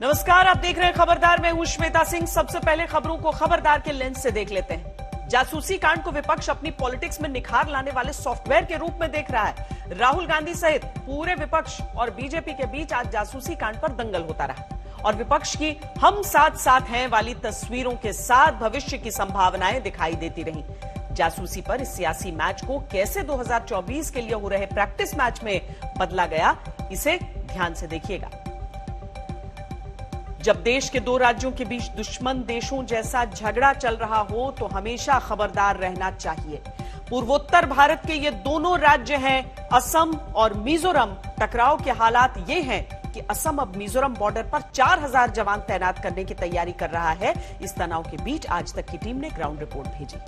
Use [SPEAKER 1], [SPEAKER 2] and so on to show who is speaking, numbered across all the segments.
[SPEAKER 1] नमस्कार, आप देख रहे हैं खबरदार। मैं हूं श्वेता सिंह। सबसे पहले खबरों को खबरदार के लेंस से देख लेते हैं। जासूसी कांड को विपक्ष अपनी पॉलिटिक्स में निखार लाने वाले सॉफ्टवेयर के रूप में देख रहा है। राहुल गांधी सहित पूरे विपक्ष और बीजेपी के बीच आज जासूसी कांड पर दंगल होता रहा और विपक्ष की हम साथ साथ हैं वाली तस्वीरों के साथ भविष्य की संभावनाएं दिखाई देती रहीं। जासूसी पर इस सियासी मैच को कैसे 2024 के लिए हो रहे प्रैक्टिस मैच में बदला गया, इसे ध्यान से देखिएगा। जब देश के दो राज्यों के बीच दुश्मन देशों जैसा झगड़ा चल रहा हो तो हमेशा खबरदार रहना चाहिए। पूर्वोत्तर भारत के ये दोनों राज्य हैं असम और मिजोरम। टकराव के हालात ये हैं कि असम अब मिजोरम बॉर्डर पर 4000 जवान तैनात करने की तैयारी कर रहा है। इस तनाव के बीच आज तक की टीम ने ग्राउंड रिपोर्ट भेजी।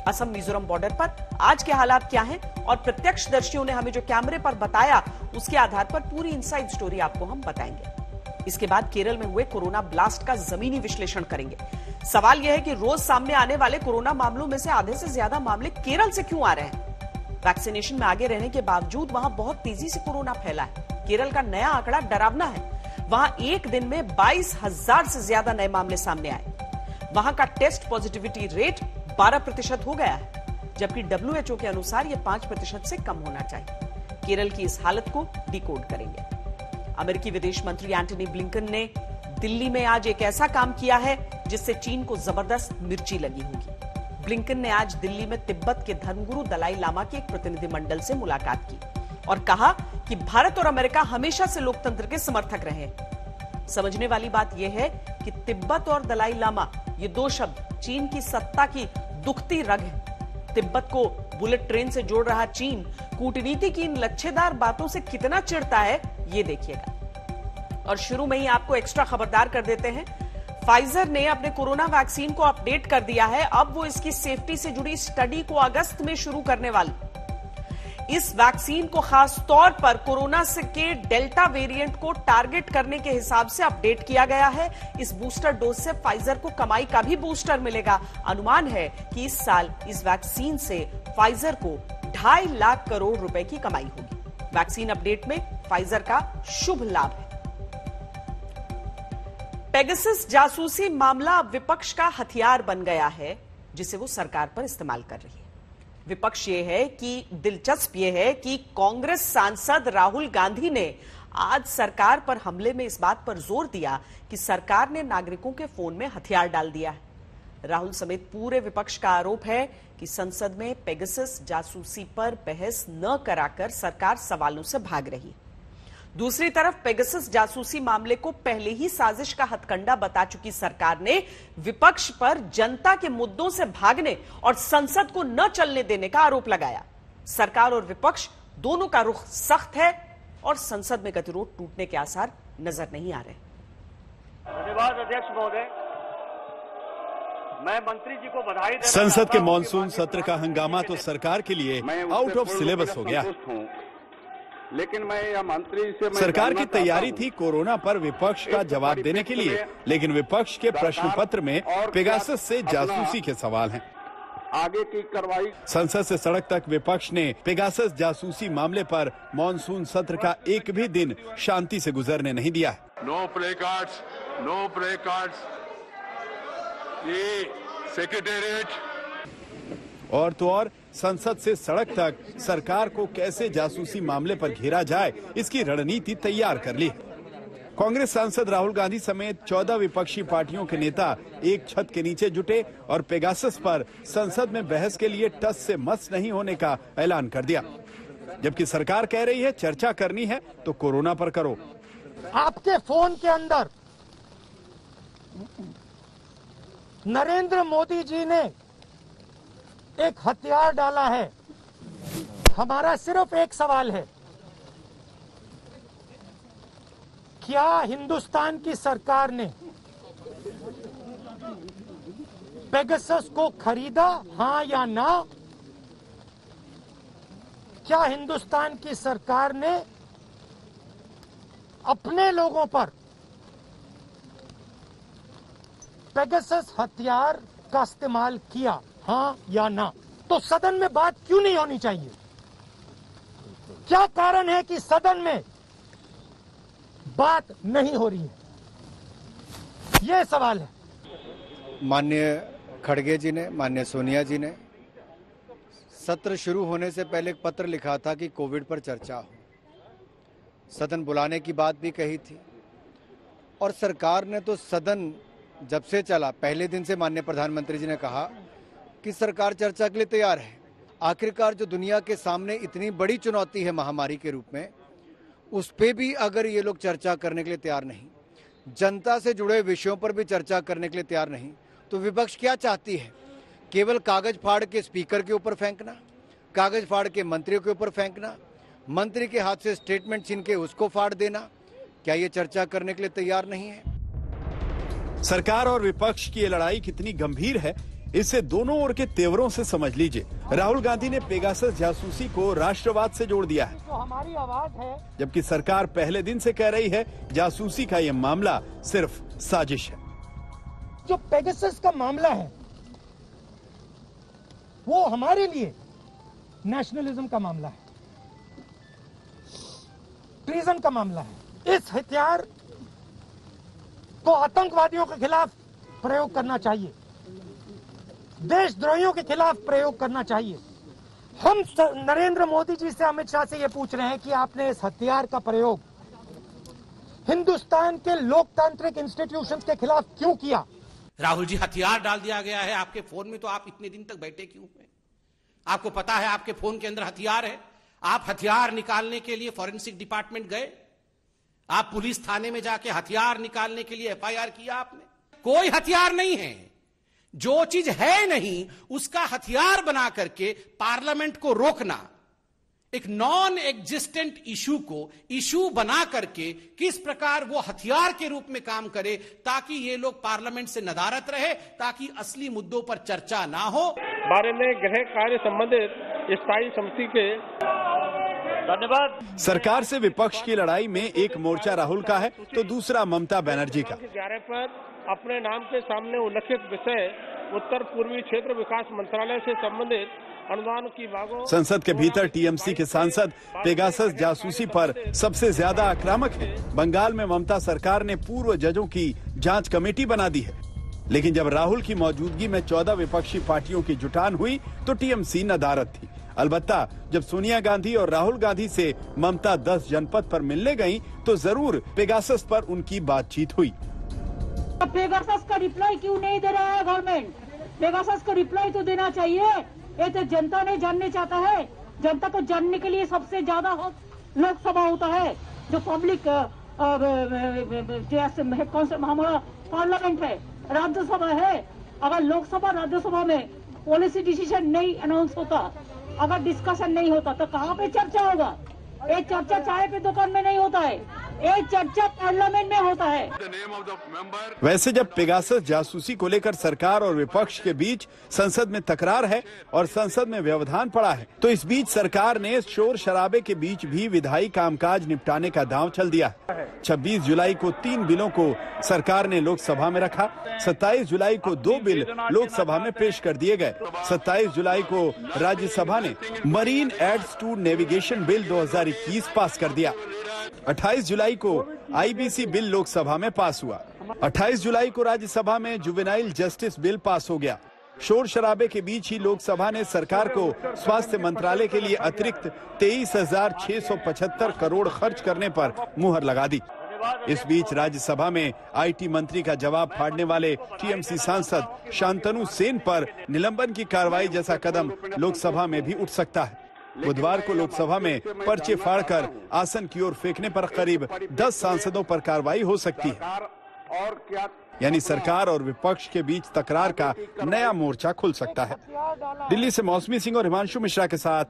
[SPEAKER 1] असम मिजोरम बॉर्डर पर आज के हालात क्या हैं और प्रत्यक्षदर्शियों ने हमें जो कैमरे पर बताया उसके आधार पर पूरी इनसाइड स्टोरी आपको हम बताएंगे। इसके बाद केरल में हुए कोरोना ब्लास्ट का जमीनी विश्लेषण करेंगे। सवाल यह है कि रोज सामने आने वाले कोरोना मामलों में से आधे से ज्यादा मामले केरल से क्यों आ रहे हैं। वैक्सीनेशन में आगे रहने के बावजूद वहां बहुत तेजी से कोरोना फैला है। केरल का नया आंकड़ा डरावना है। वहां एक दिन में 22,000 से ज्यादा नए मामले सामने आए। वहां का टेस्ट पॉजिटिविटी रेट 12% हो गया है, जबकि WHO के अनुसार यह 5% से कम होना चाहिए। केरल की इस हालत को डिकोड करेंगे। अमेरिकी विदेश मंत्री एंटनी ब्लिंकन ने दिल्ली में आज एक ऐसा काम किया है जिससे चीन को जबरदस्त मिर्ची लगी होगी। ब्लिंकन ने आज दिल्ली में तिब्बत के धर्मगुरु दलाई लामा के एक प्रतिनिधिमंडल से मुलाकात की और कहा कि भारत और अमेरिका हमेशा से लोकतंत्र के समर्थक रहे। समझने वाली बात यह है कि तिब्बत और दलाई लामा, ये दो शब्द चीन की सत्ता की दुखती रग है। तिब्बत को बुलेट ट्रेन से जोड़ रहा चीन कूटनीति की इन लच्छेदार बातों से कितना चिढ़ता है, ये देखिएगा। और शुरू में ही आपको एक्स्ट्रा खबरदार कर देते हैं। फाइजर ने अपने कोरोना वैक्सीन को अपडेट कर दिया है। अब वो इसकी सेफ्टी से जुड़ी स्टडी को अगस्त में शुरू करने वाली। इस वैक्सीन को खास तौर पर कोरोना से के डेल्टा वेरिएंट को टारगेट करने के हिसाब से अपडेट किया गया है। इस बूस्टर डोज से फाइजर को कमाई का भी बूस्टर मिलेगा। अनुमान है कि इस साल इस वैक्सीन से फाइजर को 2.5 लाख करोड़ रुपए की कमाई होगी। वैक्सीन अपडेट में फाइजर का शुभ लाभ है। पेगासस जासूसी मामला अब विपक्ष का हथियार बन गया है, जिसे वो सरकार पर इस्तेमाल कर रही है। विपक्ष ये है कि दिलचस्प ये है कि कांग्रेस सांसद राहुल गांधी ने आज सरकार पर हमले में इस बात पर जोर दिया कि सरकार ने नागरिकों के फोन में हथियार डाल दिया है। राहुल समेत पूरे विपक्ष का आरोप है कि संसद में पेगासस जासूसी पर बहस न कराकर सरकार सवालों से भाग रही है। दूसरी तरफ पेगासस जासूसी मामले को पहले ही साजिश का हथकंडा बता चुकी सरकार ने विपक्ष पर जनता के मुद्दों से भागने और संसद को न चलने देने का आरोप लगाया। सरकार और विपक्ष दोनों का रुख सख्त है और संसद में गतिरोध टूटने के आसार नजर नहीं आ रहे।
[SPEAKER 2] धन्यवाद अध्यक्ष महोदय। मैं मंत्री जी को बधाई देना।
[SPEAKER 3] संसद के मॉनसून सत्र का हंगामा तो सरकार के लिए आउट ऑफ सिलेबस हो गया।
[SPEAKER 4] लेकिन मैं यह मंत्री से
[SPEAKER 3] सरकार की तैयारी थी कोरोना पर विपक्ष का जवाब देने के लिए, लेकिन विपक्ष के प्रश्न पत्र में पेगासस से जासूसी के सवाल हैं।
[SPEAKER 4] आगे की कार्रवाई।
[SPEAKER 3] संसद से सड़क तक विपक्ष ने पेगासस जासूसी मामले पर मॉनसून सत्र का एक भी दिन शांति से गुजरने नहीं दिया।
[SPEAKER 4] No play cards, no play cards. ये सेक्रेटेरिएट
[SPEAKER 3] और तो और संसद से सड़क तक सरकार को कैसे जासूसी मामले पर घेरा जाए, इसकी रणनीति तैयार कर ली। कांग्रेस सांसद राहुल गांधी समेत 14 विपक्षी पार्टियों के नेता एक छत के नीचे जुटे और पेगासस पर संसद में बहस के लिए टस से मस नहीं होने का ऐलान कर दिया। जबकि सरकार कह रही है चर्चा करनी है तो कोरोना पर करो।
[SPEAKER 5] आपके फोन के अंदर नरेंद्र मोदी जी ने एक हथियार डाला है। हमारा सिर्फ एक सवाल है, क्या हिंदुस्तान की सरकार ने पेगासस को खरीदा, हां या ना? क्या हिंदुस्तान की सरकार ने अपने लोगों पर पेगासस हथियार का इस्तेमाल किया, हाँ या ना? तो सदन में बात क्यों नहीं होनी चाहिए? क्या कारण है कि सदन में बात नहीं हो रही है? ये सवाल है।
[SPEAKER 6] माननीय खड़गे जी ने, माननीय सोनिया जी ने सत्र शुरू होने से पहले एक पत्र लिखा था कि कोविड पर चर्चा हो, सदन बुलाने की बात भी कही थी और सरकार ने तो सदन जब से चला पहले दिन से माननीय प्रधानमंत्री जी ने कहा कि सरकार चर्चा के लिए तैयार है। आखिरकार जो दुनिया के सामने इतनी बड़ी चुनौती है महामारी के रूप में, उस पे भी अगर ये लोग चर्चा करने के लिए तैयार नहीं, जनता से जुड़े विषयों पर भी चर्चा करने के लिए तैयार नहीं, तो विपक्ष क्या चाहती है? केवल कागज फाड़ के स्पीकर के ऊपर फेंकना, कागज फाड़ के मंत्रियों के ऊपर फेंकना, मंत्री के हाथ से स्टेटमेंट छीन के उसको फाड़ देना। क्या ये चर्चा करने के लिए तैयार नहीं है?
[SPEAKER 3] सरकार और विपक्ष की ये लड़ाई कितनी गंभीर है, इससे दोनों ओर के तेवरों से समझ लीजिए। राहुल गांधी ने पेगासस जासूसी को राष्ट्रवाद से जोड़ दिया है,
[SPEAKER 5] जो हमारी आवाज है,
[SPEAKER 3] जबकि सरकार पहले दिन से कह रही है जासूसी का ये मामला सिर्फ साजिश है।
[SPEAKER 5] जो पेगासस का मामला है वो हमारे लिए नेशनलिज्म का मामला है, ट्रीजन का मामला है। इस हथियार को आतंकवादियों के खिलाफ प्रयोग करना चाहिए, देशद्रोहियों के खिलाफ प्रयोग करना चाहिए। हम नरेंद्र मोदी जी से, अमित शाह से ये पूछ रहे हैं कि आपने इस हथियार का प्रयोग हिंदुस्तान के लोकतांत्रिक इंस्टीट्यूशंस के खिलाफ क्यों किया?
[SPEAKER 7] राहुल जी, हथियार डाल दिया गया है आपके फोन में, तो आप इतने दिन तक बैठे क्यों हुए? आपको पता है आपके फोन के अंदर हथियार है। आप हथियार निकालने के लिए फॉरेंसिक डिपार्टमेंट गए? आप पुलिस थाने में जाके हथियार निकालने के लिए एफआईआर किया आपने? कोई हथियार नहीं है। जो चीज है नहीं उसका हथियार बना करके पार्लियामेंट को रोकना, एक नॉन एग्जिस्टेंट इशू को इशू बना करके किस प्रकार वो हथियार के रूप में काम करे ताकि ये लोग पार्लियामेंट से नदारत रहे, ताकि असली मुद्दों पर चर्चा ना हो।
[SPEAKER 2] बारे में गृह कार्य संबंधित स्थायी समिति के धन्यवाद।
[SPEAKER 3] सरकार से विपक्ष की लड़ाई में एक मोर्चा राहुल का है तो दूसरा ममता बनर्जी का।
[SPEAKER 2] 11 पर अपने नाम के सामने उल्लेखित विषय उत्तर पूर्वी क्षेत्र विकास मंत्रालय से संबंधित अनुदान की मांगों।
[SPEAKER 3] संसद के भीतर टीएमसी के सांसद पेगासस जासूसी पर सबसे ज्यादा आक्रामक हैं। बंगाल में ममता सरकार ने पूर्व जजों की जांच कमेटी बना दी है, लेकिन जब राहुल की मौजूदगी में 14 विपक्षी पार्टियों की जुटान हुई तो टीएमसी नदारद थी। अलबत्ता जब सोनिया गांधी और राहुल गांधी से ममता 10 जनपद पर मिलने गईं, तो जरूर पेगासस पर उनकी बातचीत हुई।
[SPEAKER 8] पेगासस का रिप्लाई क्यों नहीं दे रहा है गवर्नमेंट? पेगासस का रिप्लाई तो देना चाहिए। ये तो जनता ने जानने चाहता है। जनता को जानने के लिए सबसे ज्यादा लोकसभा होता है, जो पब्लिक हमारा पार्लियामेंट है, राज्यसभा है। अगर लोकसभा राज्यसभा में पॉलिसी डिसीजन नहीं अनाउंस होता, अगर डिस्कशन नहीं होता, तो कहाँ पे चर्चा होगा? ये चर्चा चाय पे दुकान में नहीं होता है, ये चर्चा पार्लियामेंट में होता है।
[SPEAKER 3] वैसे जब पेगासस जासूसी को लेकर सरकार और विपक्ष के बीच संसद में तकरार है और संसद में व्यवधान पड़ा है, तो इस बीच सरकार ने शोर शराबे के बीच भी विधायी कामकाज निपटाने का दांव चल दिया है। 26 जुलाई को 3 बिलों को सरकार ने लोकसभा में रखा। 27 जुलाई को 2 बिल लोकसभा में पेश कर दिए गए। 27 जुलाई को राज्यसभा ने marine aids to navigation bill 2021 pass कर दिया। 28 जुलाई को आईबीसी बिल लोकसभा में पास हुआ। 28 जुलाई को राज्यसभा में जुवेनाइल जस्टिस बिल पास हो गया। शोर शराबे के बीच ही लोकसभा ने सरकार को स्वास्थ्य मंत्रालय के लिए अतिरिक्त 23,675 करोड़ खर्च करने पर मुहर लगा दी। इस बीच राज्यसभा में आईटी मंत्री का जवाब फाड़ने वाले टीएमसी सांसद शांतनु सेन पर निलंबन की कार्रवाई जैसा कदम लोकसभा में भी उठ सकता है। बुधवार को लोकसभा में पर्चे फाड़कर आसन की ओर फेंकने पर करीब 10 सांसदों पर कार्रवाई हो सकती है।
[SPEAKER 4] और क्या
[SPEAKER 3] यानी सरकार और विपक्ष के बीच तकरार का नया मोर्चा खुल सकता है। दिल्ली से मौसमी सिंह और हिमांशु मिश्रा के साथ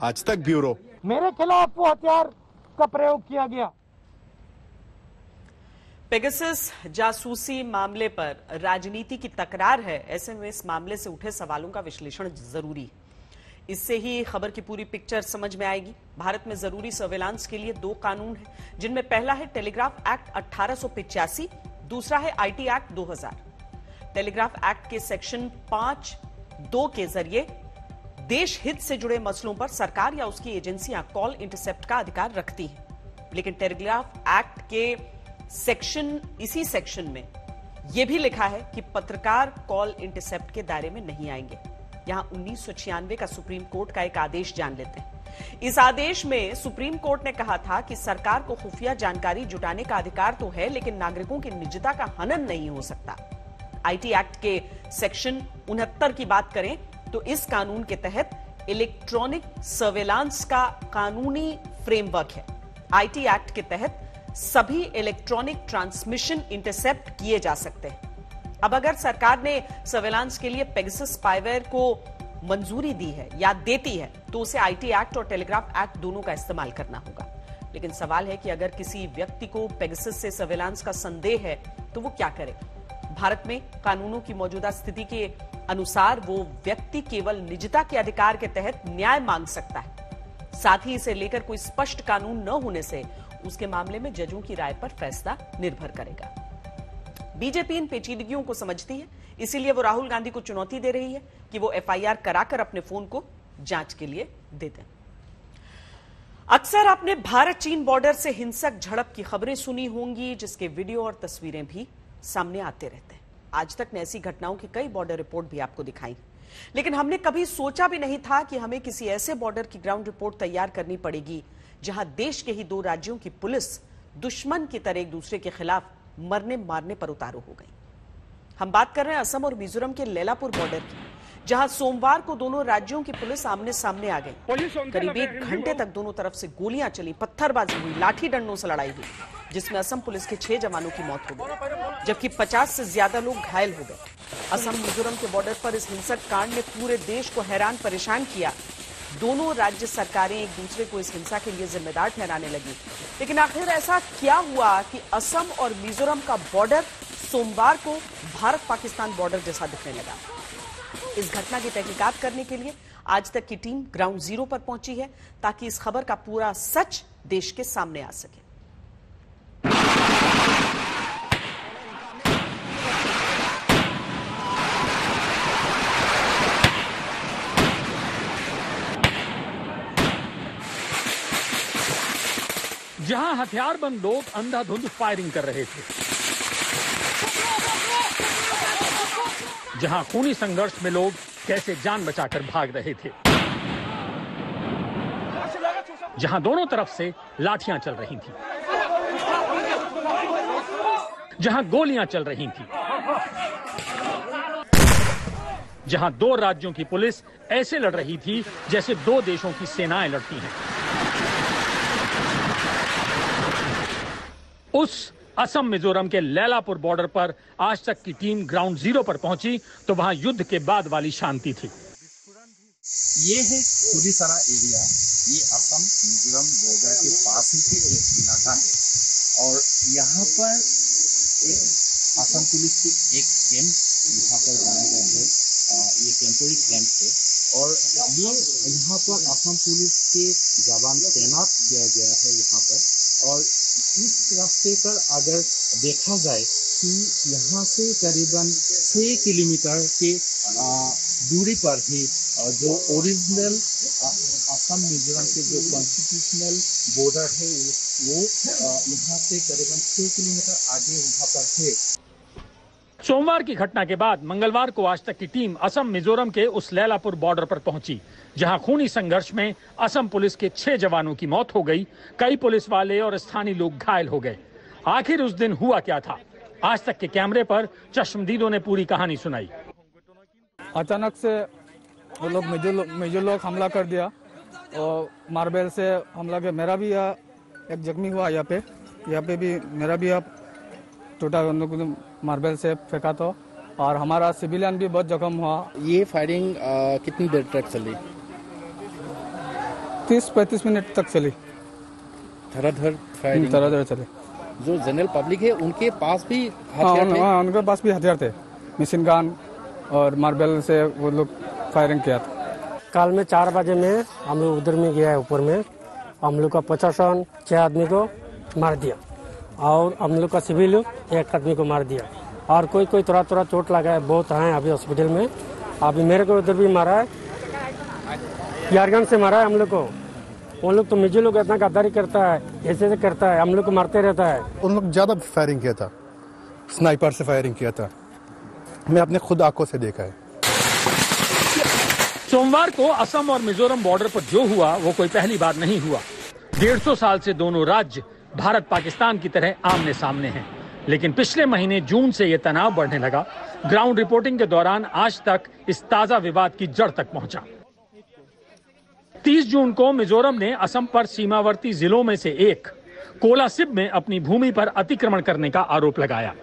[SPEAKER 3] आज तक ब्यूरो।
[SPEAKER 5] मेरे खिलाफ वो हथियार का प्रयोग किया गया।
[SPEAKER 1] पेगासस जासूसी मामले पर राजनीति की तकरार है, ऐसे में इस मामले से उठे सवालों का विश्लेषण जरूरी है। इससे ही खबर की पूरी पिक्चर समझ में आएगी। भारत में जरूरी सर्वेलांस के लिए 2 कानून हैं, जिनमें पहला है टेलीग्राफ एक्ट 1885, दूसरा है आईटी एक्ट 2000। टेलीग्राफ एक्ट के सेक्शन 5(2) के जरिए देश हित से जुड़े मसलों पर सरकार या उसकी एजेंसियां कॉल इंटरसेप्ट का अधिकार रखती हैं। लेकिन टेलीग्राफ एक्ट के इसी सेक्शन में यह भी लिखा है कि पत्रकार कॉल इंटरसेप्ट के दायरे में नहीं आएंगे। यहां 1996 का सुप्रीम कोर्ट का एक आदेश जान लेते हैं। इस आदेश में सुप्रीम कोर्ट ने कहा था कि सरकार को खुफिया जानकारी जुटाने का अधिकार तो है, लेकिन नागरिकों की निजता का हनन नहीं हो सकता। आईटी एक्ट के सेक्शन 69 की बात करें तो इस कानून के तहत इलेक्ट्रॉनिक सर्वेलांस का कानूनी फ्रेमवर्क है। आईटी एक्ट के तहत सभी इलेक्ट्रॉनिक ट्रांसमिशन इंटरसेप्ट किए जा सकते हैं। अब अगर सरकार ने सर्वेलांस के लिए पेगासस स्पाईवेयर को मंजूरी दी है या देती है तो उसे आईटी एक्ट और टेलीग्राफ एक्ट दोनों का इस्तेमाल करना होगा। लेकिन सवाल है कि अगर किसी व्यक्ति को पेगासस से सर्वेलांस का संदेह है तो वो क्या करे? भारत में कानूनों की मौजूदा स्थिति के अनुसार वो व्यक्ति केवल निजता के अधिकार के तहत न्याय मांग सकता है। साथ ही इसे लेकर कोई स्पष्ट कानून न होने से उसके मामले में जजों की राय पर फैसला निर्भर करेगा। बीजेपी इन पेचीदगियों को समझती है, इसीलिए वो राहुल गांधी को चुनौती दे रही है कि वो एफआईआर कराकर अपने फोन को जांच के लिए दे दें। अक्सर आपने भारत चीन बॉर्डर से हिंसक झड़प की खबरें सुनी होंगी, जिसके वीडियो और तस्वीरें भी सामने आते रहते हैं। आज तक ने ऐसी घटनाओं की कई बॉर्डर रिपोर्ट भी आपको दिखाई, लेकिन हमने कभी सोचा भी नहीं था कि हमें किसी ऐसे बॉर्डर की ग्राउंड रिपोर्ट तैयार करनी पड़ेगी जहां देश के ही दो राज्यों की पुलिस दुश्मन की तरह एक दूसरे के खिलाफ मरने मारने पर उतारू हो गई। हम बात कर रहे हैं असम और मिजोरम के लेलापुर बॉर्डर की, जहां सोमवार को दोनों राज्यों की पुलिस आमने सामने आ गई। करीब 1 घंटे तक दोनों तरफ से गोलियां चली, पत्थरबाजी हुई, लाठी डंडों से लड़ाई हुई, जिसमें असम पुलिस के 6 जवानों की मौत हो गई, जबकि 50 से ज्यादा लोग घायल हो गए। असम मिजोरम के बॉर्डर पर इस हिंसक कांड ने पूरे देश को हैरान परेशान किया। दोनों राज्य सरकारें एक दूसरे को इस हिंसा के लिए जिम्मेदार ठहराने लगी। लेकिन आखिर ऐसा क्या हुआ कि असम और मिजोरम का बॉर्डर सोमवार को भारत पाकिस्तान बॉर्डर जैसा दिखने लगा? इस घटना की तहकीकात करने के लिए आज तक की टीम ग्राउंड जीरो पर पहुंची है, ताकि इस खबर का पूरा सच देश के सामने आ सके।
[SPEAKER 9] जहां हथियारबंद लोग अंधाधुंध फायरिंग कर रहे थे, जहां खूनी संघर्ष में लोग कैसे जान बचाकर भाग रहे थे, जहां दोनों तरफ से लाठियां चल रही थीं, जहां गोलियां चल रही थीं, जहां दो राज्यों की पुलिस ऐसे लड़ रही थी जैसे दो देशों की सेनाएं लड़ती हैं। उस असम मिजोरम के लैलापुर बॉर्डर पर आज तक की टीम ग्राउंड जीरो पर पहुंची तो वहां युद्ध के बाद वाली शांति थी।
[SPEAKER 10] ये है पुरीसरा एरिया, ये असम मिजोरम बॉर्डर के पास ही एक इलाका है और यहाँ पर एक असम पुलिस की एक कैंप यहाँ पर बनाया गया है। ये टेम्पोररी कैंप है और ये यहाँ पर असम पुलिस के जवान तैनात किया गया है यहाँ पर। और इस रास्ते पर अगर देखा जाए कि यहाँ से करीबन 6 किलोमीटर के दूरी पर ही जो ओरिजिनल असम मिजोरम के जो कॉन्स्टिट्यूशनल बॉर्डर है वो यहाँ से करीबन 6 किलोमीटर आगे वहाँ पर है।
[SPEAKER 9] सोमवार की घटना के बाद मंगलवार को आज तक की टीम असम मिजोरम के उस लैलापुर बॉर्डर पर पहुंची, जहां खूनी संघर्ष में असम पुलिस के 6 जवानों की मौत हो गई, कई पुलिस वाले और स्थानीय लोग घायल हो गए। आखिर उस दिन हुआ क्या था? आज तक के कैमरे पर चश्मदीदों ने पूरी कहानी सुनाई।
[SPEAKER 11] अचानक से वो लोग मेजर लोग हमला कर दिया और मार्बल से हमला किया। मेरा भी एक जख्मी हुआ, यहाँ पे भी मेरा भी टूटा, मार्बल से फेंका तो, और हमारा सिविलियन भी बहुत जख्म हुआ।
[SPEAKER 10] ये फायरिंग कितनी देर तक चली?
[SPEAKER 11] 30-35 मिनट तक चली।
[SPEAKER 10] धड़ाधड़ फायरिंग
[SPEAKER 11] चली।
[SPEAKER 10] जो जनरल पब्लिक है उनके पास भी हथियार थे?
[SPEAKER 11] उनके पास भी हथियार थे, मशीन गन और मार्बल से वो लोग फायरिंग किया था।
[SPEAKER 12] कल में 4 बजे में हम लोग उधर में गया है, ऊपर में हम लोग का 6 आदमी को मार दिया और हम लोग का सिविल 1 आदमी को मार दिया और कोई थोड़ा चोट लगा है, बहुत हैं अभी हॉस्पिटल में। अभी मेरे को उधर भी मारा है, यारगन से मारा है हम लोग को। उन लोग तो मिजो लोग इतना गद्दारी करता है, ऐसे करता है, हम लोग को मारते रहता है।
[SPEAKER 13] उन लोग ज्यादा फायरिंग किया था स्नाइपर से फायरिंग किया था। मैं अपने खुद आंखों से देखा है।
[SPEAKER 9] सोमवार को असम और मिजोरम बॉर्डर पर जो हुआ वो कोई पहली बार नहीं हुआ। 150 साल से दोनों राज्य भारत पाकिस्तान की तरह आमने सामने हैं, लेकिन पिछले महीने जून से ये तनाव बढ़ने लगा। ग्राउंड रिपोर्टिंग के दौरान आज तक इस ताजा विवाद की जड़ तक पहुंचा। 30 जून को मिजोरम ने असम पर सीमावर्ती जिलों में से एक कोलासिब में अपनी भूमि पर अतिक्रमण करने का आरोप लगाया।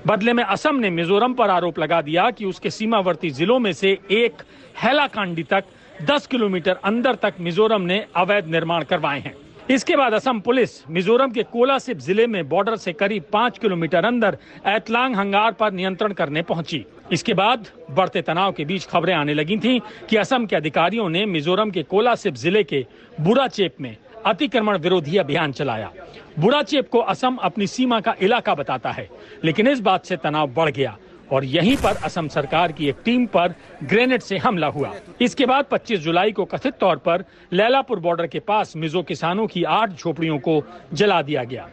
[SPEAKER 9] बदले में असम ने मिजोरम पर आरोप लगा दिया कि उसके सीमावर्ती जिलों में से एक हैलाकांडी तक 10 किलोमीटर अंदर तक मिजोरम ने अवैध निर्माण करवाए हैं। इसके बाद असम पुलिस मिजोरम के कोलासिब जिले में बॉर्डर से करीब 5 किलोमीटर अंदर एतलांग हंगार पर नियंत्रण करने पहुंची। इसके बाद बढ़ते तनाव के बीच खबरें आने लगी थीं कि असम के अधिकारियों ने मिजोरम के कोलासिब जिले के बुराचेप में अतिक्रमण विरोधी अभियान चलाया। बुराचेप को असम अपनी सीमा का इलाका बताता है, लेकिन इस बात से तनाव बढ़ गया और यहीं पर असम सरकार की एक टीम पर ग्रेनेड से हमला हुआ। इसके बाद 25 जुलाई को कथित तौर पर लैलापुर बॉर्डर के पास मिजो किसानों की 8 झोपड़ियों को जला दिया गया।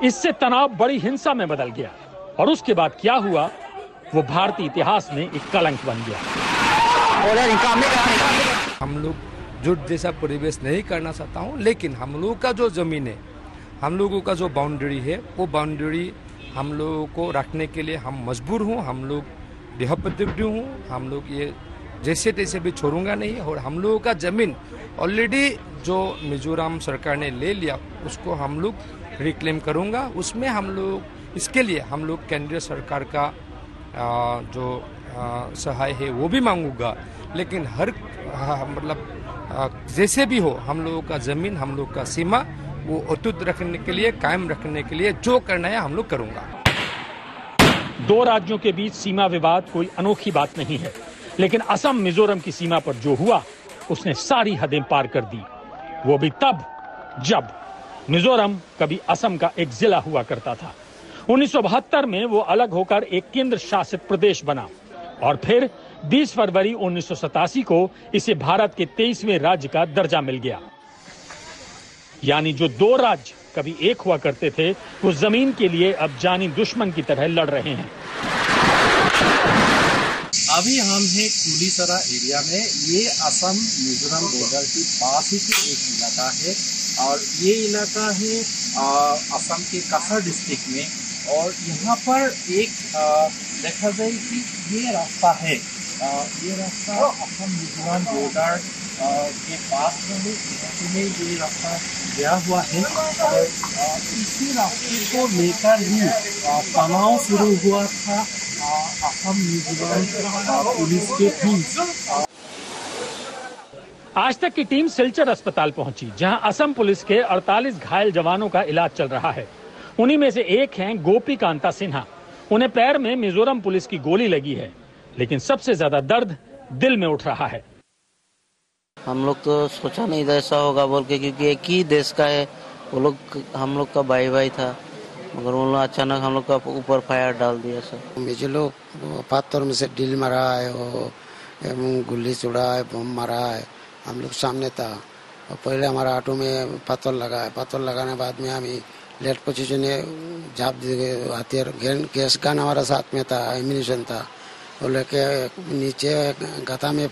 [SPEAKER 9] इससे तनाव बड़ी हिंसा में बदल गया और उसके बाद क्या हुआ वो भारतीय इतिहास में एक कलंक बन गया।
[SPEAKER 14] हम लोग जुट जैसा परिवेश नहीं करना चाहता हूँ, लेकिन हम लोगों का जो जमीन है, हम लोगों का जो बाउंड्री है, वो बाउंड्री हम लोगों को रखने के लिए हम मजबूर हूँ। हम लोग देहपतिव्य हूँ, हम लोग ये जैसे तैसे भी छोड़ूंगा नहीं। और हम लोगों का जमीन ऑलरेडी जो मिजोरम सरकार ने ले लिया उसको हम लोग रिक्लेम करूंगा। उसमें हम लोग इसके लिए हम लोग केंद्रीय सरकार का जो सहाय है वो भी मांगूंगा। लेकिन हर मतलब जैसे भी हो हम लोगों का जमीन, हम लोग का सीमा वो अटूट रखने के लिए, कायम रखने के लिए जो करना है हम लोग करूंगा।
[SPEAKER 9] दो राज्यों के बीच सीमा विवाद कोई अनोखी बात नहीं है, लेकिन असम मिजोरम की सीमा पर जो हुआ उसने सारी हदें पार कर दी। वो भी तब जब मिजोरम कभी असम का एक जिला हुआ करता था। 1972 में वो अलग होकर एक केंद्र शासित प्रदेश बना और फिर 20 फरवरी 1987 को इसे भारत के 23वें राज्य का दर्जा मिल गया। यानी जो दो राज्य कभी एक हुआ करते थे वो जमीन के लिए अब जानी दुश्मन की तरह लड़ रहे हैं।
[SPEAKER 10] अभी हम हैं कुलीसरा एरिया में। ये असम मिजोरम बॉर्डर के पास ही एक इलाका है और ये इलाका है असम के कासा डिस्ट्रिक्ट में। और यहाँ पर एक देखा जाए कि ये रास्ता है, ये रास्ता असम मिजोरम बॉर्डर के पास में ये रास्ता गया हुआ है और इसी रास्ते को लेकर ही तनाव शुरू हुआ था असम मिजोरम पुलिस के बीच।
[SPEAKER 9] आज तक की टीम सिलचर अस्पताल पहुंची, जहां असम पुलिस के 48 घायल जवानों का इलाज चल रहा है। उन्हीं में से एक हैं गोपी कांता सिन्हा। उन्हें पैर में मिजोरम पुलिस की गोली लगी है, लेकिन सबसे ज्यादा दर्द दिल में उठ रहा है।
[SPEAKER 15] हम लोग तो सोचा नहीं था ऐसा होगा बोल के, क्योंकि एक ही देश का है। वो लोग हम लोग का भाई भाई था, मगर वो लोग अचानक हम लोग का ऊपर फायर डाल दिया सर।
[SPEAKER 16] मुझे लोग पत्थर में से ड्रिल मारा है, गोली चुड़ा है, बम मारा है। हम लोग सामने था और पहले हमारा ऑटो में पत्थर लगा है। पत्थर लगाने बाद में हमें लेट पोजीशन में झाप दिए। हथियार गैस गन हमारा साथ में था, एम्यूनिशन था, वो लेके नीचे गता में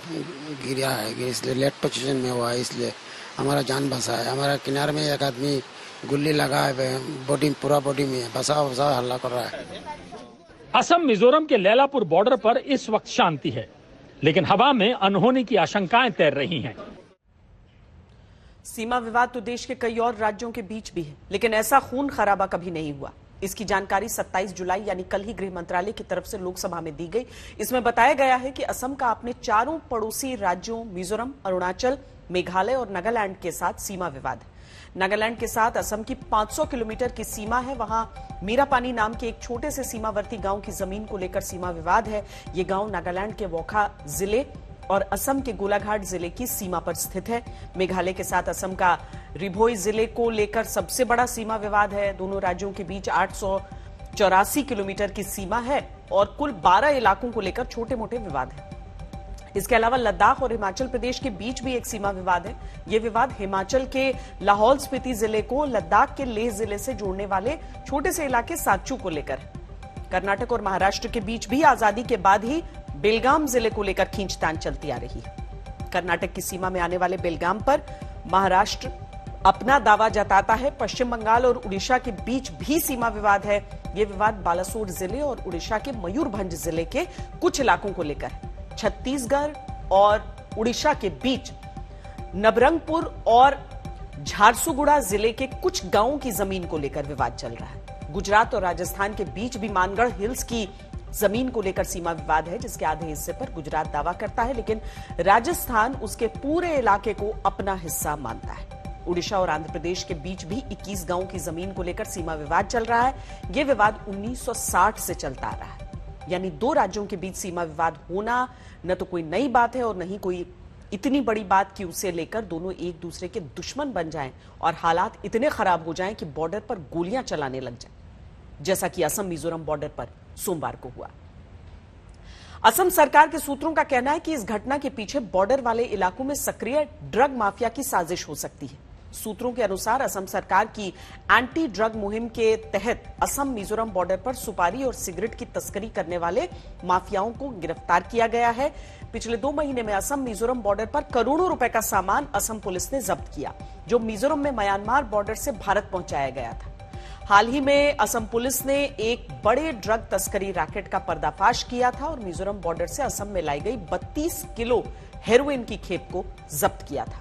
[SPEAKER 16] गिरा है, इसलिए लेट पोजीशन में हुआ है, इसलिए हमारा जान बचा है। हमारा किनारे में एक आदमी गुल्ली लगा है, बॉडी पूरा बॉडी में बसा हल्ला कर रहा है।
[SPEAKER 9] असम मिजोरम के लैलापुर बॉर्डर पर इस वक्त शांति है, लेकिन हवा में अनहोनी की आशंकाएं तैर रही हैं।
[SPEAKER 1] सीमा विवाद तो देश के कई और राज्यों के बीच भी है, लेकिन ऐसा खून खराबा कभी नहीं हुआ। इसकी जानकारी 27 जुलाई यानी कल ही गृह मंत्रालय की तरफ से लोकसभा में दी गई। इसमें बताया गया है कि असम का अपने चारों पड़ोसी राज्यों मिजोरम, अरुणाचल, मेघालय और नागालैंड के साथ सीमा विवाद है। नागालैंड के साथ असम की 500 किलोमीटर की सीमा है। वहां मीरापानी नाम के एक छोटे से सीमावर्ती गांव की जमीन को लेकर सीमा विवाद है। ये गांव नागालैंड के वोखा जिले और असम के गोलाघाट जिले की सीमा पर स्थित है। मेघालय के साथ असम का रिभोई जिले को लेकर सबसे बड़ा सीमा विवाद है। दोनों राज्यों के बीच 884 किलोमीटर की सीमा है और कुल 12 इलाकों को लेकर छोटे मोटे विवाद है। इसके अलावा लद्दाख और हिमाचल प्रदेश के बीच भी एक सीमा विवाद है। ये विवाद हिमाचल के लाहौल स्पीति जिले को लद्दाख के लेह जिले से जोड़ने वाले छोटे से इलाके साचू को लेकर। कर्नाटक और महाराष्ट्र के बीच भी आजादी के बाद ही बेलगाम जिले को लेकर खींचतान चलती आ रही है। कर्नाटक की सीमा में आने वाले बेलगाम पर महाराष्ट्र अपना दावा जताता है। पश्चिम बंगाल और उड़ीसा के बीच भी सीमा विवाद है। ये विवाद बालासोर जिले और उड़ीसा के मयूरभंज जिले के कुछ इलाकों को लेकर है। छत्तीसगढ़ और उड़ीसा के बीच नबरंगपुर और झारसुगुड़ा जिले के कुछ गांवों की जमीन को लेकर विवाद चल रहा है। गुजरात और राजस्थान के बीच भी मानगढ़ हिल्स की जमीन को लेकर सीमा विवाद है, जिसके आधे हिस्से पर गुजरात दावा करता है, लेकिन राजस्थान उसके पूरे इलाके को अपना हिस्सा मानता है। उड़ीसा और आंध्र प्रदेश के बीच भी 21 गांवों की जमीन को लेकर सीमा विवाद चल रहा है। यह विवाद 1960 से चलता आ रहा है। यानी दो राज्यों के बीच सीमा विवाद होना न तो कोई नई बात है और न ही कोई इतनी बड़ी बात कि उसे लेकर दोनों एक दूसरे के दुश्मन बन जाएं और हालात इतने खराब हो जाएं कि बॉर्डर पर गोलियां चलाने लग जाएं, जैसा कि असम मिजोरम बॉर्डर पर सोमवार को हुआ। असम सरकार के सूत्रों का कहना है कि इस घटना के पीछे बॉर्डर वाले इलाकों में सक्रिय ड्रग माफिया की साजिश हो सकती है। सूत्रों के अनुसार असम सरकार की एंटी ड्रग मुहिम के तहत असम मिजोरम बॉर्डर पर सुपारी और सिगरेट की तस्करी करने वाले माफियाओं को गिरफ्तार किया गया है। पिछले 2 महीने में असम मिजोरम बॉर्डर पर करोड़ों रुपए का सामान असम पुलिस ने जब्त किया, जो मिजोरम में म्यांमार बॉर्डर से भारत पहुंचाया गया था। हाल ही में असम पुलिस ने एक बड़े ड्रग तस्करी रैकेट का पर्दाफाश किया था और मिजोरम बॉर्डर से असम में लाई गई 32 किलो हेरोइन की खेप को जब्त किया था।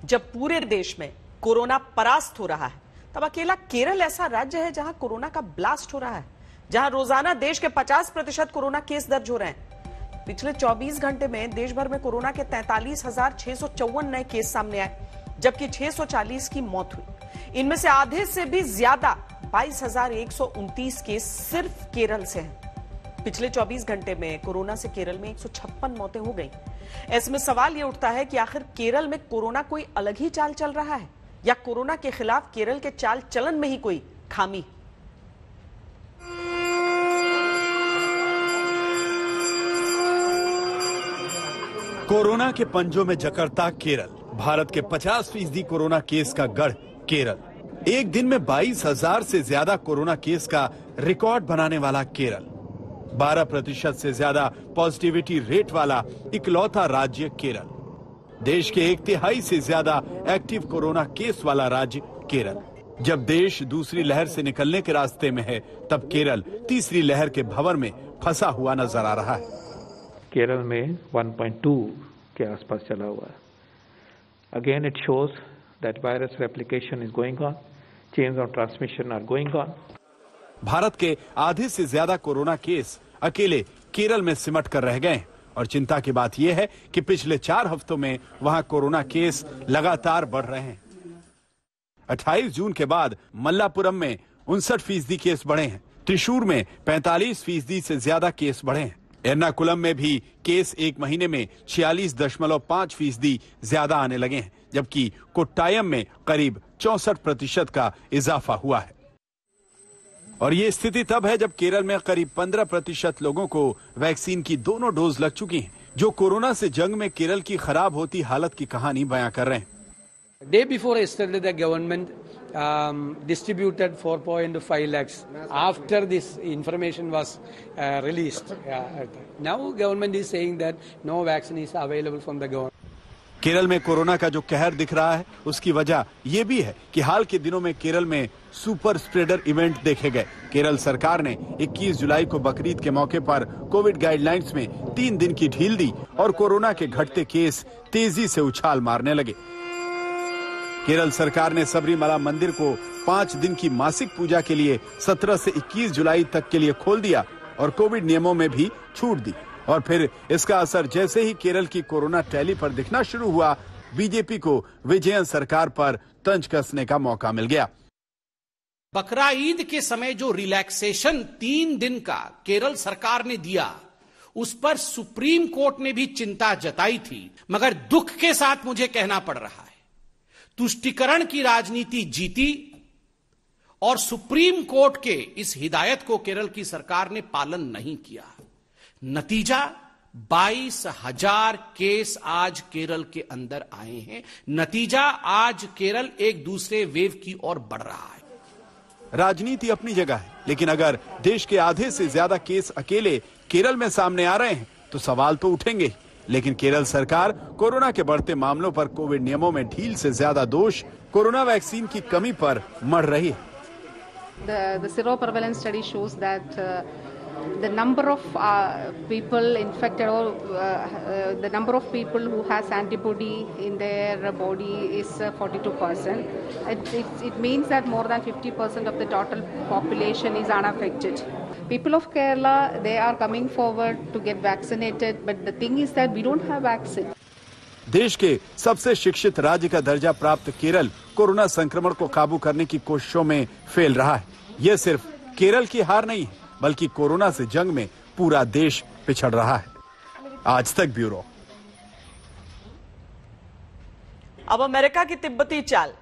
[SPEAKER 1] जब पूरे देश में कोरोना परास्त हो रहा है, तब अकेला केरल ऐसा राज्य है जहां कोरोना का ब्लास्ट हो रहा है, जहां रोजाना देश के 50% कोरोना केस दर्ज हो रहे हैं। पिछले 24 घंटे में देश भर में कोरोना के 43,654 नए केस सामने आए, जबकि 640 की मौत हुई। इनमें से आधे से भी ज्यादा 22,129 केस सिर्फ केरल से हैं। पिछले 24 घंटे में कोरोना से केरल में 156 मौतें हो गई। ऐसे में सवाल यह उठता है कि आखिर केरल में कोरोना कोई अलग ही चाल चल रहा है या कोरोना के खिलाफ केरल के चाल चलन में ही कोई खामी।
[SPEAKER 3] कोरोना के पंजों में जकड़ता केरल। भारत के 50% कोरोना केस का गढ़ केरल। एक दिन में 22,000 से ज्यादा कोरोना केस का रिकॉर्ड बनाने वाला केरल। 12% से ज्यादा पॉजिटिविटी रेट वाला इकलौता राज्य केरल। देश के 1/3 से ज्यादा एक्टिव कोरोना केस वाला राज्य केरल। जब देश दूसरी लहर से निकलने के रास्ते में है, तब केरल तीसरी लहर के भंवर में फंसा हुआ नजर आ रहा है।
[SPEAKER 17] केरल में 1.2 के आसपास चला हुआ है। Again it shows that virus replication is going on, chains of transmission are going on.
[SPEAKER 3] Bharat के आधे से ज्यादा कोरोना केस अकेले केरल में सिमट कर रह गए हैं और चिंता की बात यह है कि पिछले 4 हफ्तों में वहां कोरोना केस लगातार बढ़ रहे हैं। 28 जून के बाद मल्लापुरम में 59% केस बढ़े हैं। त्रिशूर में 45% से ज्यादा केस बढ़े हैं। एर्नाकुलम में भी केस एक महीने में 46.5% ज्यादा आने लगे हैं, जबकि कोट्टायम में करीब 64% का इजाफा हुआ है। और ये स्थिति तब है जब केरल में करीब 15% लोगों को वैक्सीन की दोनों डोज लग चुकी हैं, जो कोरोना से जंग में केरल की खराब होती हालत की कहानी बयां कर रहे हैं।
[SPEAKER 18] Day before yesterday, the government distributed 4.5 lakhs. After this information was released, now government is saying that no vaccine is available from the government.
[SPEAKER 3] Kerala में कोरोना का जो कहर दिख रहा है, उसकी वजह यह भी है कि हाल के दिनों में केरल में सुपर स्प्रेडर इवेंट देखे गए। केरल सरकार ने 21 जुलाई को बकरीद के मौके पर कोविड गाइडलाइंस में 3 दिन की ढील दी और कोरोना के घटते केस तेजी से उछाल मारने लगे। केरल सरकार ने सबरीमला मंदिर को 5 दिन की मासिक पूजा के लिए 17 से 21 जुलाई तक के लिए खोल दिया और कोविड नियमों में भी छूट दी। और फिर इसका असर जैसे ही केरल की कोरोना टैली पर दिखना शुरू हुआ, बीजेपी को विजयन सरकार पर तंज कसने का मौका मिल गया।
[SPEAKER 7] बकरा ईद के समय जो रिलैक्सेशन 3 दिन का केरल सरकार ने दिया, उस पर सुप्रीम कोर्ट ने भी चिंता जताई थी, मगर दुख के साथ मुझे कहना पड़ रहा है, तुष्टीकरण की राजनीति जीती और सुप्रीम कोर्ट के इस हिदायत को केरल की सरकार ने पालन नहीं किया। नतीजा 22,000 केस आज केरल के अंदर आए हैं। नतीजा आज केरल एक दूसरे वेव की ओर बढ़ रहा है।
[SPEAKER 3] राजनीति अपनी जगह है, लेकिन अगर देश के आधे से ज्यादा केस अकेले केरल में सामने आ रहे हैं तो सवाल तो उठेंगे। लेकिन केरल सरकार कोरोना के बढ़ते मामलों पर कोविड नियमों में ढील से ज्यादा दोष कोरोना वैक्सीन की कमी पर मढ़ रही है।
[SPEAKER 19] The seroprevalence study shows that the number of people infected or the number of people who has antibody in their body is 42%. It means that more than 50% of the total population is unaffected. People of Kerala, they are coming forward to get vaccinated, but the thing is that we don't have vaccine.
[SPEAKER 3] देश के सबसे शिक्षित राज्य का दर्जा प्राप्त Kerala corona संक्रमण को काबू करने की कोशिशों में फेल रहा है। यह सिर्फ केरल की हार नहीं है, बल्कि कोरोना से जंग में पूरा देश पिछड़ रहा है। आज तक ब्यूरो।
[SPEAKER 1] अब अमेरिका की तिब्बती चाल।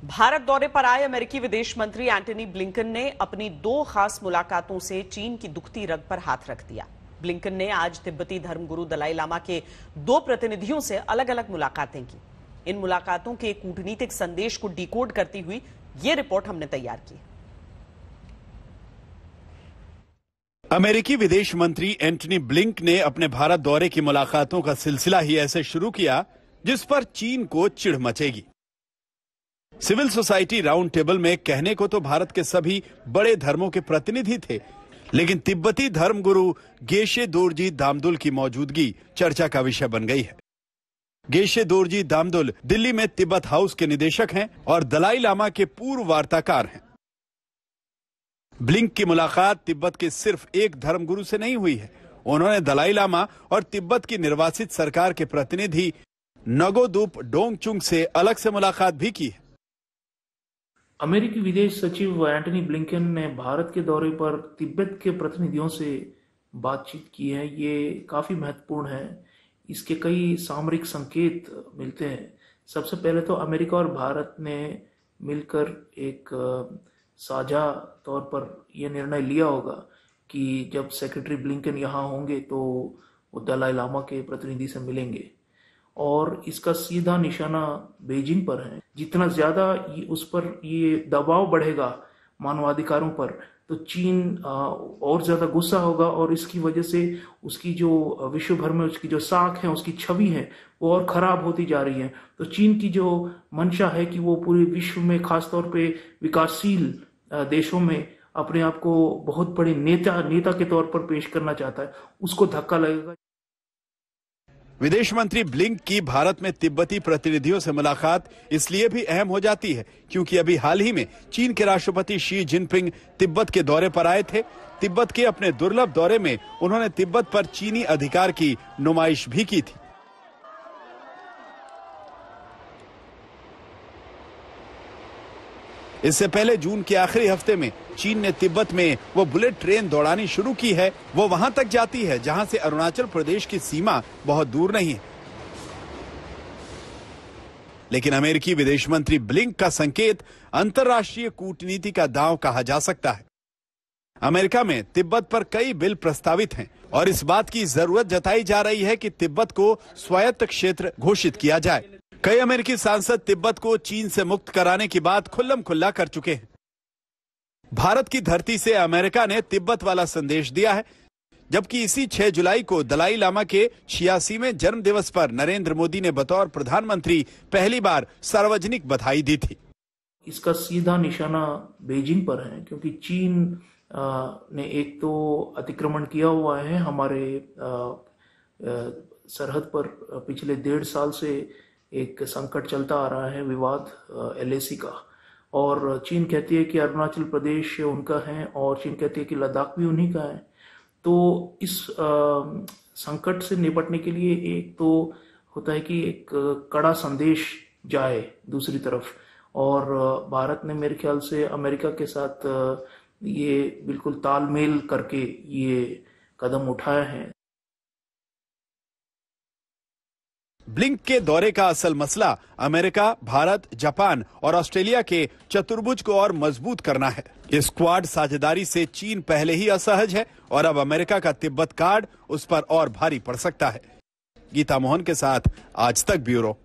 [SPEAKER 1] भारत दौरे पर आए अमेरिकी विदेश मंत्री एंटनी ब्लिंकन ने अपनी 2 खास मुलाकातों से चीन की दुखती रग पर हाथ रख दिया। ब्लिंकन ने आज तिब्बती धर्मगुरु दलाई लामा के 2 प्रतिनिधियों से अलग अलग मुलाकातें की। इन मुलाकातों के कूटनीतिक संदेश को डिकोड करती हुई ये रिपोर्ट हमने तैयार की।
[SPEAKER 3] अमेरिकी विदेश मंत्री एंटनी ब्लिंक ने अपने भारत दौरे की मुलाकातों का सिलसिला ही ऐसे शुरू किया जिस पर चीन को चिढ़ मचेगी। सिविल सोसाइटी राउंड टेबल में कहने को तो भारत के सभी बड़े धर्मों के प्रतिनिधि थे, लेकिन तिब्बती धर्मगुरु गेशे दोरजी दामदुल की मौजूदगी चर्चा का विषय बन गई है। गेशे दोरजी दामदुल दिल्ली में तिब्बत हाउस के निदेशक हैं और दलाई लामा के पूर्व वार्ताकार हैं। ब्लिंक की मुलाकात तिब्बत के सिर्फ एक धर्मगुरु से नहीं हुई है। उन्होंने दलाई लामा और तिब्बत की निर्वासित सरकार के प्रतिनिधि नगोदूप डोंगचुंग से अलग से मुलाकात भी की है।
[SPEAKER 20] अमेरिकी विदेश सचिव एंटनी ब्लिंकन ने भारत के दौरे पर तिब्बत के प्रतिनिधियों से बातचीत की है। ये काफी महत्वपूर्ण है। इसके कई सामरिक संकेत मिलते हैं। सबसे पहले तो अमेरिका और भारत ने मिलकर एक साझा तौर पर यह निर्णय लिया होगा कि जब सेक्रेटरी ब्लिंकन यहाँ होंगे तो वो दलाई लामा के प्रतिनिधि से मिलेंगे, और इसका सीधा निशाना बीजिंग पर है। जितना ज्यादा उस पर ये दबाव बढ़ेगा मानवाधिकारों पर, तो चीन और ज्यादा गुस्सा होगा और इसकी वजह से उसकी जो विश्व भर में उसकी जो साख है, उसकी छवि है, वो और खराब होती जा रही है। तो चीन की जो मंशा है कि वो पूरे विश्व में खासतौर पे विकासशील देशों में अपने आप को बहुत बड़े नेता के तौर पर पेश करना चाहता है, उसको धक्का लगेगा।
[SPEAKER 3] विदेश मंत्री ब्लिंक की भारत में तिब्बती प्रतिनिधियों से मुलाकात इसलिए भी अहम हो जाती है क्योंकि अभी हाल ही में चीन के राष्ट्रपति शी जिनपिंग तिब्बत के दौरे पर आए थे। तिब्बत के अपने दुर्लभ दौरे में उन्होंने तिब्बत पर चीनी अधिकार की नुमाइश भी की थी। इससे पहले जून के आखिरी हफ्ते में चीन ने तिब्बत में वो बुलेट ट्रेन दौड़ानी शुरू की है। वो वहां तक जाती है जहां से अरुणाचल प्रदेश की सीमा बहुत दूर नहीं है। लेकिन अमेरिकी विदेश मंत्री ब्लिंक का संकेत अंतर्राष्ट्रीय कूटनीति का दांव कहा जा सकता है। अमेरिका में तिब्बत पर कई बिल प्रस्तावित हैं और इस बात की जरूरत जताई जा रही है कि तिब्बत को स्वायत्त क्षेत्र घोषित किया जाए। कई अमेरिकी सांसद तिब्बत को चीन से मुक्त कराने की बात खुल्लम खुल्ला कर चुके हैं। भारत की धरती से अमेरिका ने तिब्बत वाला संदेश दिया है, जबकि इसी 6 जुलाई को दलाई लामा के 86वें जन्म दिवस पर नरेंद्र मोदी ने बतौर प्रधानमंत्री पहली बार सार्वजनिक बधाई दी थी।
[SPEAKER 20] इसका सीधा निशाना बीजिंग पर है क्योंकि चीन ने एक तो अतिक्रमण किया हुआ है हमारे सरहद पर। पिछले 1.5 साल से एक संकट चलता आ रहा है, विवाद LAC का, और चीन कहती है कि अरुणाचल प्रदेश उनका है और चीन कहती है कि लद्दाख भी उन्हीं का है। तो इस संकट से निपटने के लिए एक तो होता है कि एक कड़ा संदेश जाए दूसरी तरफ, और भारत ने मेरे ख्याल से अमेरिका के साथ ये बिल्कुल तालमेल करके ये कदम उठाया है।
[SPEAKER 3] ब्लिंक के दौरे का असल मसला अमेरिका, भारत, जापान और ऑस्ट्रेलिया के चतुर्भुज को और मजबूत करना है। इस क्वाड साझेदारी से चीन पहले ही असहज है और अब अमेरिका का तिब्बत कार्ड उस पर और भारी पड़ सकता है। गीता मोहन के साथ आज तक ब्यूरो।